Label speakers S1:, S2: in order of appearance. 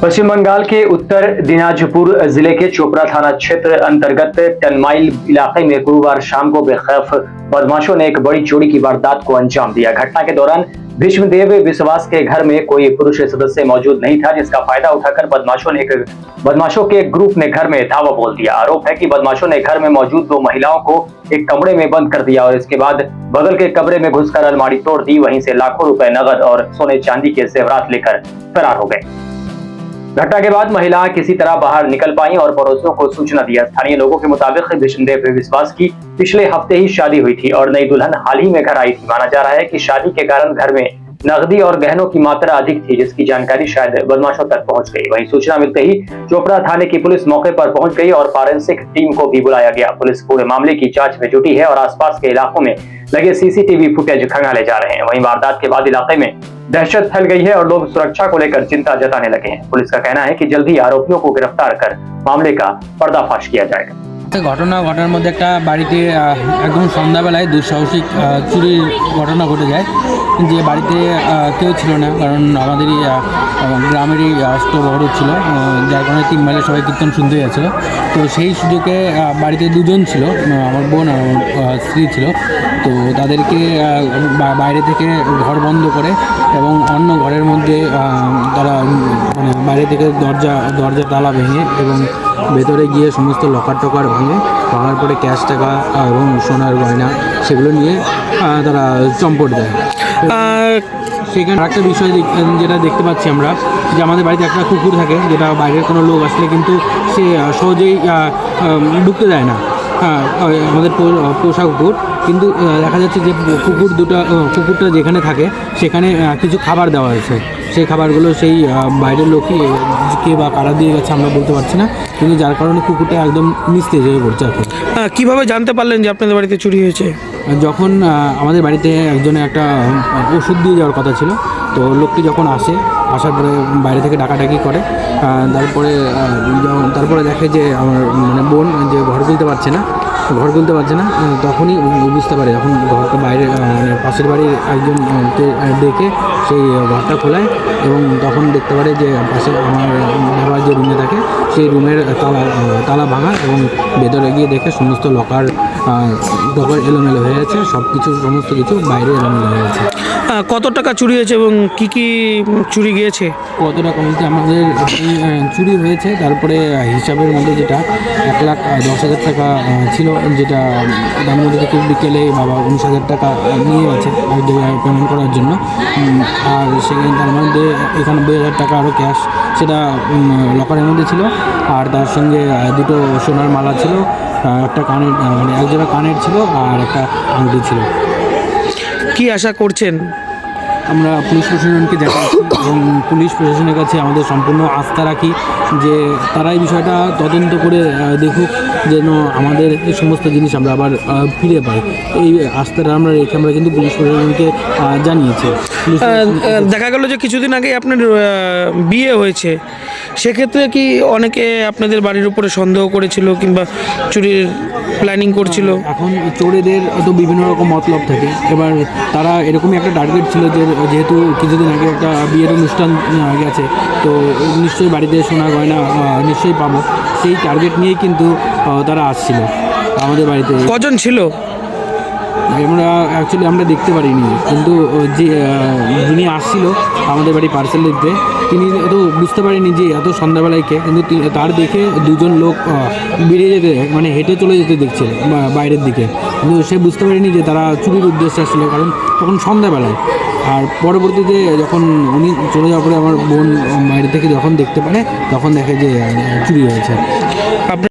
S1: पश्चिम बंगाल के उत्तर दिनाजपुर जिले के चोपड़ा थाना क्षेत्र अंतर्गत टनमाइल इलाके में गुरुवार शाम को बेखौफ बदमाशों ने एक बड़ी चोरी की वारदात को अंजाम दिया। घटना के दौरान भीष्मदेव विश्वास के घर में कोई पुरुष सदस्य मौजूद नहीं था, जिसका फायदा उठाकर बदमाशों के एक ग्रुप ने घर में धावा बोल दिया। आरोप है कि बदमाशों ने घर में मौजूद दो महिलाओं को एक कमरे में बंद कर दिया और इसके बाद बगल के कमरे में घुसकर अलमारी तोड़ दी। वहीं से लाखों रुपए नगद और सोने चांदी के जेवरात लेकर फरार हो गए। घटना के बाद महिलाएं किसी तरह बाहर निकल पाई और पड़ोसियों को सूचना दिया। स्थानीय लोगों के मुताबिक भीष्मदेव विश्वास की पिछले हफ्ते ही शादी हुई थी और नई दुल्हन हाल ही में घर आई थी। माना जा रहा है कि शादी के कारण घर में नकदी और गहनों की मात्रा अधिक थी, जिसकी जानकारी शायद बदमाशों तक पहुंच गई। वहीं सूचना मिलते ही चोपड़ा थाने की पुलिस मौके पर पहुंच गई और फॉरेंसिक टीम को भी बुलाया गया। पुलिस पूरे मामले की जांच में जुटी है और आसपास के इलाकों में लगे सीसीटीवी फुटेज खंगाले जा रहे हैं। वहीं वारदात के बाद इलाके में दहशत फैल गई है और लोग सुरक्षा को लेकर चिंता जताने लगे हैं। पुलिस का कहना है कि जल्द ही आरोपियों को गिरफ्तार कर मामले का पर्दाफाश किया जाएगा।
S2: ঘটনা ঘটার মধ্যে একটা বাড়িতে একদম সন্ধ্যাবেলায় দুঃসাহসিক চুরির ঘটনা ঘটে যায়, যে বাড়িতে কেউ ছিল না, কারণ আমাদেরই গ্রামেরই অষ্টবহর ছিল, যার কারণে 3 মাইলে সবাই কীর্তন শুনতে যাচ্ছিল। তো সেই সুযোগে বাড়িতে দুজন ছিল, আমার বোন আর আমার স্ত্রী ছিল। তো তাদেরকে বাইরে থেকে ঘর বন্ধ করে এবং অন্য ঘরের মধ্যে তারা মানে বাইরে থেকে দরজা তালা ভেঙে এবং ভেতরে গিয়ে সমস্ত লকার টকার ভাঙার পরে ক্যাশ টাকা এবং সোনার গয়না সেগুলো নিয়ে তারা চম্পট দেয়। সেখানে একটা বিষয় যেটা দেখতে পাচ্ছি আমরা, যে আমাদের বাড়িতে একটা কুকুর থাকে, যেটা বাইরের কোনো লোক আসলে কিন্তু সে সহজেই ঢুকতে দেয় না। আমাদের পোষা কুকুর, কিন্তু দেখা যাচ্ছে যে কুকুরটা যেখানে থাকে সেখানে কিছু খাবার দেওয়া হয়েছে। সেই খাবারগুলো সেই বাইরের লোকই কে বা কারা দিয়ে গেছে আমরা বলতে পারছি না, কিন্তু যার কারণে কুকুরটা একদম নিস্তেজ হয়ে পড়ছে এখন।
S3: কীভাবে জানতে পারলেন যে আপনাদের বাড়িতে চুরি হয়েছে?
S2: যখন আমাদের বাড়িতে একজনের একটা ওষুধ দিয়ে যাওয়ার কথা ছিল, তো লোকটি যখন আসার পরে বাইরে থেকে ডাকাডাকি করে, তারপরে দেখে যে আমার মানে বোন যে ঘর খুলতে পারছে না, তখনই বুঝতে পারে, যখন ঘরটা বাইরে মানে পাশের বাড়ির একজনকে ডেকে সেই ঘরটা খোলায় এবং তখন দেখতে পারে যে পাশে আমার বাবার যে রুমে থাকে সেই রুমের তালা ভাঙা এবং ভেতরে গিয়ে দেখে সমস্ত লকার এলোমেলো হয়ে আছে, সমস্ত কিছু বাইরে এলোমেলো হয়ে আছে।
S3: কত টাকা চুরি হয়েছে এবং কি কি চুরি গিয়েছে?
S2: কত টাকা বলতে আমাদের চুরি হয়েছে, তারপরে হিসাবের মধ্যে যেটা 1,10,000 টাকা ছিল, যেটা তার মধ্যে থেকে বিকেলে বাবা 19,000 টাকা নিয়ে গেছে এক জায়গায় পেমেন্ট করার জন্য। আর সেখানে তার মধ্যে 91,000 টাকা আরও ক্যাশ, সেটা লকারের মধ্যে ছিল। আর তার সঙ্গে 2টো সোনার মালা ছিল, একটা কানের মানে এক জোড়া কানের ছিল আর একটা আংটি ছিল।
S3: কি আশা করছেন?
S2: আমরা পুলিশ প্রশাসনকে জানাচ্ছি এবং পুলিশ প্রশাসনের কাছে আমাদের সম্পূর্ণ আস্থা রাখি যে তারা এই বিষয়টা তদন্ত করে দেখুক, যেন আমাদের এই সমস্ত জিনিস আমরা আবার ফিরে পাই। এই আস্থাটা আমরা রেখে আমরা কিন্তু পুলিশ প্রশাসনকে জানিয়েছি।
S3: দেখা গেল যে কিছুদিন আগে আপনার বিয়ে হয়েছে, সেক্ষেত্রে কি অনেকে আপনাদের বাড়ির উপরে সন্দেহ করেছিল কিংবা চুরির প্ল্যানিং করছিল? এখন
S2: চোরেদের তো বিভিন্ন রকম মতলব থাকে, এবার তারা এরকমই একটা টার্গেট ছিল যে যেহেতু কিছুদিন আগে একটা বিয়ের অনুষ্ঠান গেছে, তো নিশ্চয়ই বাড়িতে সোনা গয়না নিশ্চয়ই পাবো, সেই টার্গেট নিয়েই কিন্তু তারা আসছিল আমাদের বাড়িতে।
S3: কজন ছিল?
S2: আমরা দেখতে পারিনি, কিন্তু যিনি আসছিল আমাদের বাড়ি পার্সেল দিতে, তিনি তো বুঝতে পারেনি যে এত সন্ধ্যাবেলায় কে, কিন্তু তার দেখে দুজন লোক বেরিয়ে যেতে মানে হেঁটে চলে যেতে দেখছিল বাইরের দিকে, কিন্তু সে বুঝতে পারেনি যে তারা চুরির উদ্দেশ্যে আসছিল, কারণ তখন সন্ধ্যাবেলায়। আর পরবর্তীতে যখন উনি চলে যাওয়ার পরে আমার বোন বাইরে থেকে যখন দেখতে পারে, তখন দেখে যে চুরি হয়েছে।